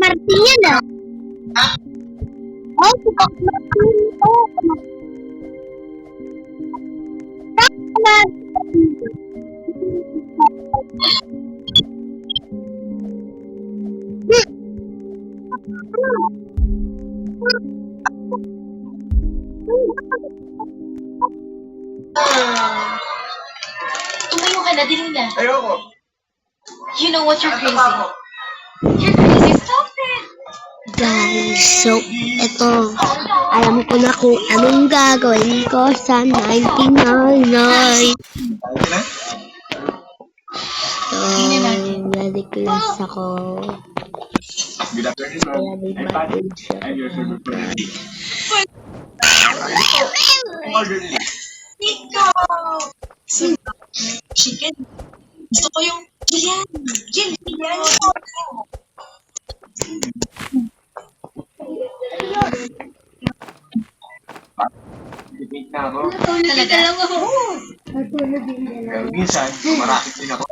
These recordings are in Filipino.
Martina. Oh, si Papa Martina. Tumayo ka na, dilim na. Ayoko. You know what, you're crazy. You're crazy, stop it! Guys, so ito, alam ko na kung anong gagawin ko sa 99 night. So, ready class ako. Good afternoon, ma'am. I'm Patrick. I'm your server for the day. Order nila. Chicken. Gusto ko yung yan. Yan. Titig na ako. Talaga? Pero minsan, marakit din ako.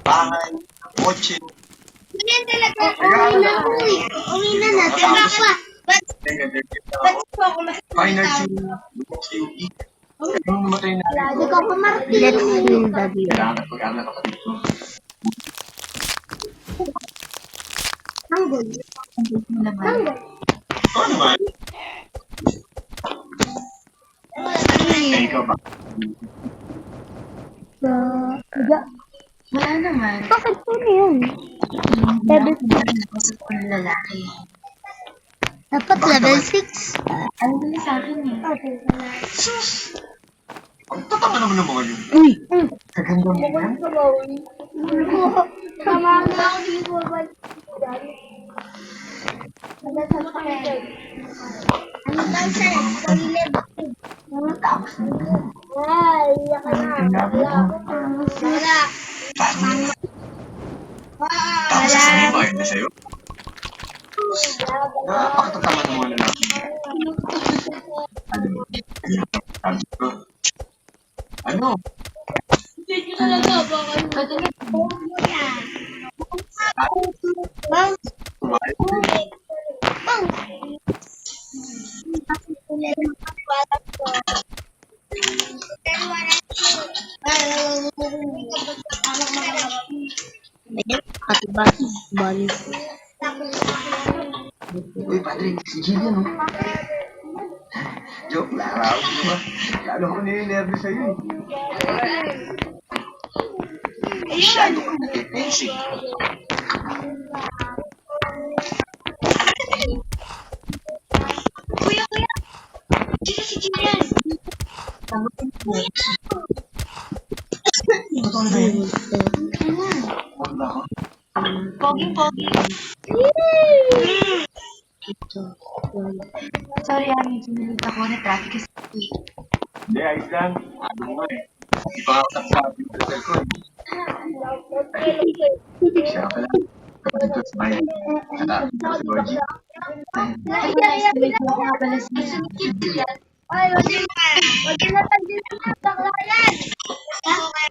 Bahay, kotse. Ganyan talaga. Uwi na natin. Final scene, lubos yung eat. Yung namatay na. Lagi ko pa Martin. Let's win the game. Kailangan at pag-anak ako dito. Tanggol. Oo naman. Eh, ikaw ba? Wala naman. Bakit po na yun? Level 6. Sa ng lalaki. Dapat level 6. Ano ba sa akin eh? Sus! Ang tatanga naman ng mga yun. Uy! Kaganda mo yan. Tama na ako dito. Ano ba sir? Mga tapos na yun. Ay, iyak na. Wala. Tapos sasabihin ba yun na sa'yo? Napakatatama ng mga lalaki. Ano? Hindi nyo talaga ba kayo? Bang! Kumain? Bang! Katibat, balis. Uy, Patrick, si Jillian, no? Joke, laraw ko ba? Lalo ko nilinervous sa'yo. Masyado kang nag-defensive. Kuya! Dito si Jillian! Totoo na ba yun? Huwag ba ako? Pogi. Sorry, medyo nalita ko na traffic kasi. Hindi, ayos lang. Ano mo eh. Hindi pa ako sabi sa cellphone. Siya pala. Kapatid ko sa bayan. Kata, si Gorgie. Ay, wag na tagin ng baklayan. Okay,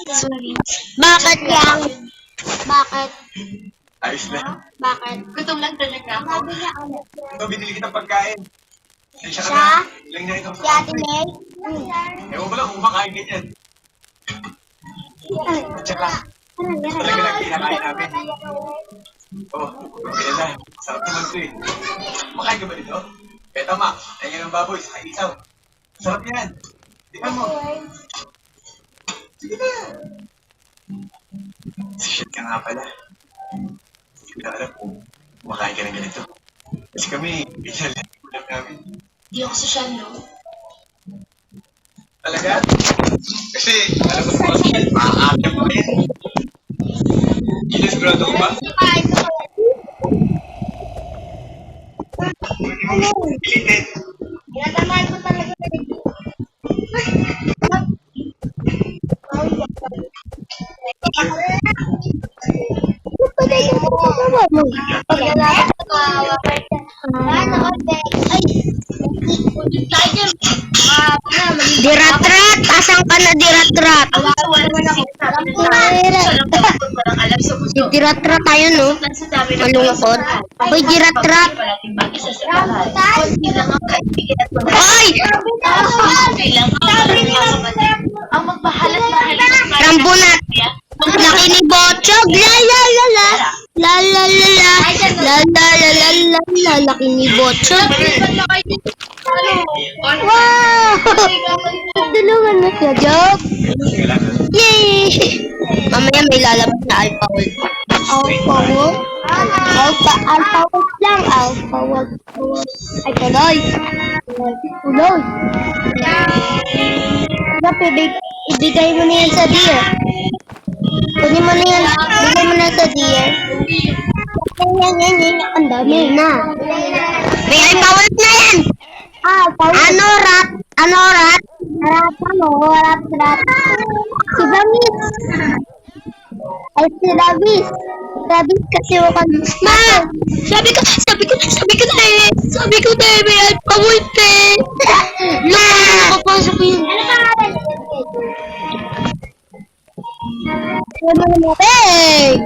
Sorry. bakit yan? Bakit? Ayos lang. Bakit? Gutom lang talaga ako. Sabi niya ulit. Ito, binili kitang pagkain. Siya ka Siya? na. Ilang na ito Si Ate May? Ewan ko lang kung makain ganyan. At saka, talaga lang kinakain namin. Oh, kaya na. Sarap naman ito eh. Makain ka ba dito? Kaya tama, ayan ang baboy sa isaw. Sarap yan. Tingnan mo. Shit ka nga pala. Hindi ko na alam kung kumakain ka ng ganito. Kasi kami, pinalala ko lang namin. Hindi ako social, no? Talaga? Kasi, alam mo naman, makakakit mo rin. Ginisgrado ko ba? Pilitin. Tinatamaan ko talaga. Diratrat! Asan ka na, Diratrat? Si Diratrat tayo, no? Malungkot. Hoy, Diratrat! Hoy! Ang magbahalat-bahalat. Rambunat! Laki ni Botchog! La la la la! La la la la! La la la la la la! Laki ni Botchog! Wow! Tulungan mo siya, Joke! Yay! Mamaya may lalabas na Alpha Wolf. Alpha Wolf? Alpha Wolf lang. Alpha Wolf. Ay, tuloy. Tuloy. Dapat ibigay mo na yan sa deer. Kunin mo na yan. Ibigay mo na sa deer. Yan. Ang dami na. May Alpha Wolf na yan. Ano rat? Rat ano? Rat. Si Damis. Ay, si Davis. Davis kasi wakan. Ma! Sabi ko na eh, may Alpha Wolf eh. Ma! Nakapasok ko yun. Hey!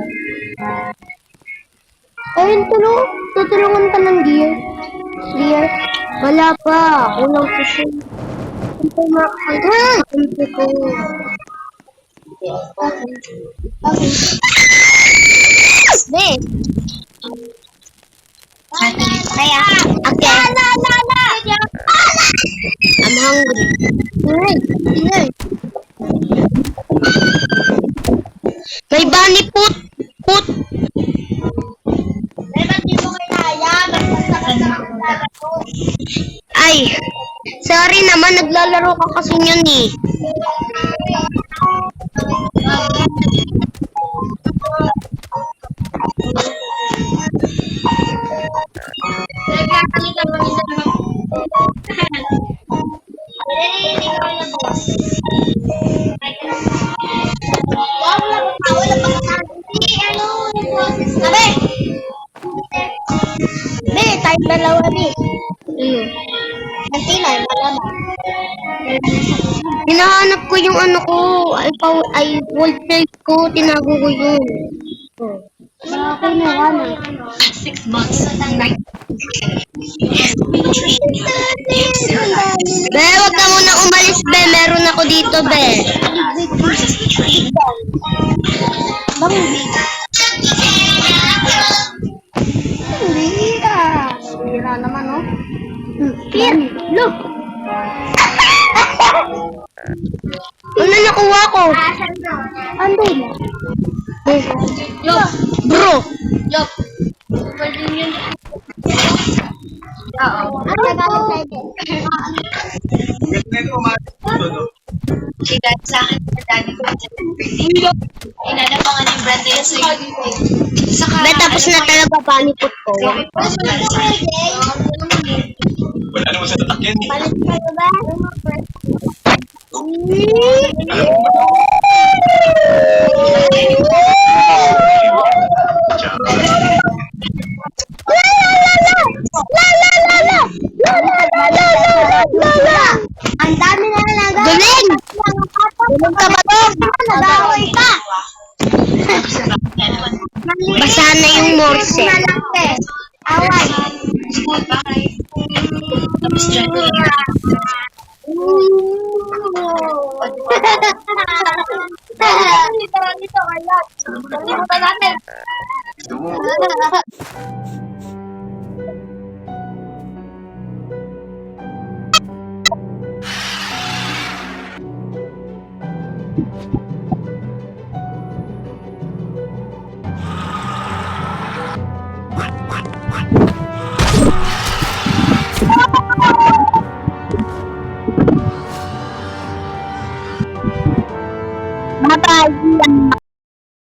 Ayun, tutulungan ka ng deer. Deer? Wala pa. Kulang ko siya. Kunti ko. Be. Kaya, okay. I'm hungry. Dinay. May bunny put. Ay, sorry naman, naglalaro ka kasi niyan eh. Tayo dalawa ni. Nanti na, malamang. Hinahanap ko yung ano ko, ay wolf type ko, tinago ko yun. Okay na, ano? 6 months. Be, wag ka muna umalis, be. Meron ako dito, be. Hira naman, oh. Here, look. Ano nakuha ko? Andun. Yup. Bro. Yup. Pwede yun. Oo. Ganito, umalis. Sigat sa akin sa dami ko. Inanapangan yung brand nila sa YouTube. Saka, Be, tapos na talaga panipot ko. Wala naman sa tatakyan eh. Palit kayo ba? Ang dami na nalaga. Duling! Duling ka ba to? Nagaway ka. Basa na yung morse. Away. School, bye. Tapos dyan ko Dito, kalat. Dito natin. Gusto mo?